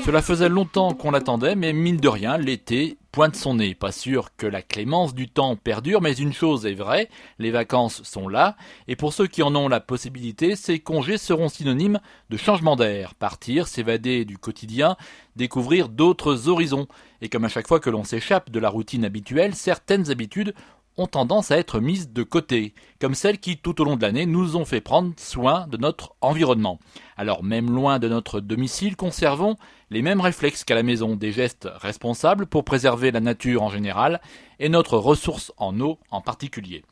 Cela faisait longtemps qu'on l'attendait, mais mine de rien, l'été pointe son nez. Pas sûr que la clémence du temps perdure, mais une chose est vraie, les vacances sont là, et pour ceux qui en ont la possibilité, ces congés seront synonymes de changement d'air. Partir, s'évader du quotidien, découvrir d'autres horizons. Et comme à chaque fois que l'on s'échappe de la routine habituelle, certaines habitudes ont tendance à être mises de côté, comme celles qui, tout au long de l'année, nous ont fait prendre soin de notre environnement. Alors, même loin de notre domicile, conservons les mêmes réflexes qu'à la maison, des gestes responsables pour préserver la nature en général et notre ressource en eau en particulier.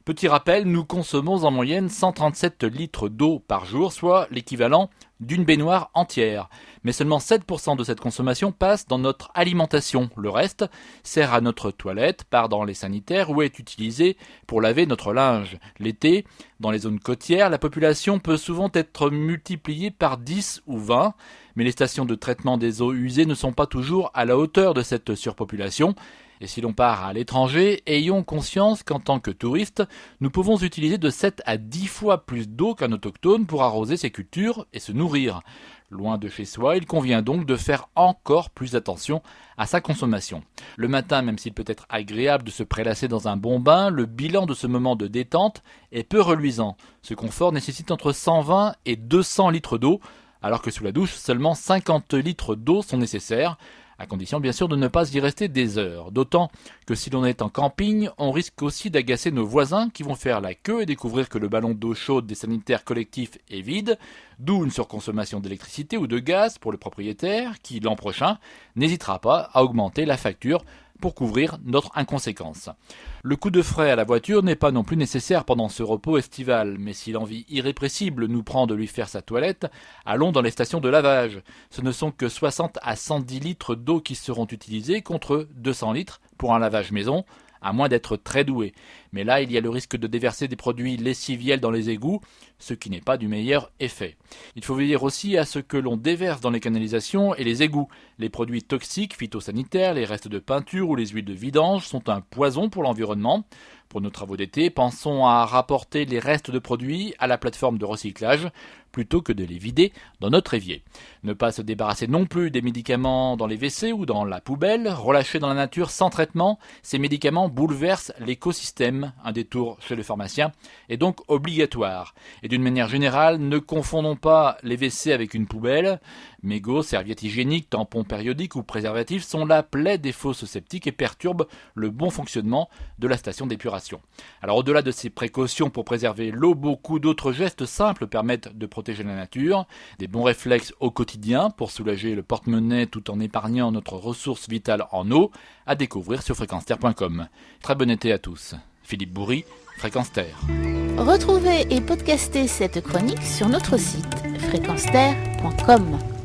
Petit rappel, nous consommons en moyenne 137 litres d'eau par jour, soit l'équivalent d'une baignoire entière. Mais seulement 7% de cette consommation passe dans notre alimentation. Le reste sert à notre toilette, part dans les sanitaires ou est utilisé pour laver notre linge. L'été, dans les zones côtières, la population peut souvent être multipliée par 10 ou 20, mais les stations de traitement des eaux usées ne sont pas toujours à la hauteur de cette surpopulation. Et si l'on part à l'étranger, ayons conscience qu'en tant que touristes, nous pouvons utiliser de 7 à 10 fois plus d'eau qu'un autochtone pour arroser ses cultures et se nourrir. Loin de chez soi, il convient donc de faire encore plus attention à sa consommation. Le matin, même s'il peut être agréable de se prélasser dans un bon bain, le bilan de ce moment de détente est peu reluisant. Ce confort nécessite entre 120 et 200 litres d'eau, alors que sous la douche, seulement 50 litres d'eau sont nécessaires, à condition bien sûr de ne pas y rester des heures. D'autant que si l'on est en camping, on risque aussi d'agacer nos voisins qui vont faire la queue et découvrir que le ballon d'eau chaude des sanitaires collectifs est vide, d'où une surconsommation d'électricité ou de gaz pour le propriétaire qui, l'an prochain, n'hésitera pas à augmenter la facture pour couvrir notre inconséquence. Le coup de frais à la voiture n'est pas non plus nécessaire pendant ce repos estival, mais si l'envie irrépressible nous prend de lui faire sa toilette, allons dans les stations de lavage. Ce ne sont que 60 à 110 litres d'eau qui seront utilisés contre 200 litres pour un lavage maison, à moins d'être très doué. Mais là, il y a le risque de déverser des produits lessiviels dans les égouts, ce qui n'est pas du meilleur effet. Il faut veiller aussi à ce que l'on déverse dans les canalisations et les égouts. Les produits toxiques, phytosanitaires, les restes de peinture ou les huiles de vidange sont un poison pour l'environnement. Pour nos travaux d'été, pensons à rapporter les restes de produits à la plateforme de recyclage plutôt que de les vider dans notre évier. Ne pas se débarrasser non plus des médicaments dans les WC ou dans la poubelle. Relâchés dans la nature sans traitement, ces médicaments bouleversent l'écosystème. Un détour chez le pharmacien est donc obligatoire. Et d'une manière générale, ne confondons pas les WC avec une poubelle. Mégots, serviettes hygiéniques, tampons périodiques ou préservatifs sont la plaie des fosses sceptiques et perturbent le bon fonctionnement de la station d'épuration. Alors au-delà de ces précautions pour préserver l'eau, beaucoup d'autres gestes simples permettent de protéger la nature. Des bons réflexes au quotidien pour soulager le porte-monnaie tout en épargnant notre ressource vitale en eau, à découvrir sur fréquenceterre.com. Très bon été à tous. Philippe Bourri, Fréquence Terre. Retrouvez et podcastez cette chronique sur notre site fréquenceterre.com.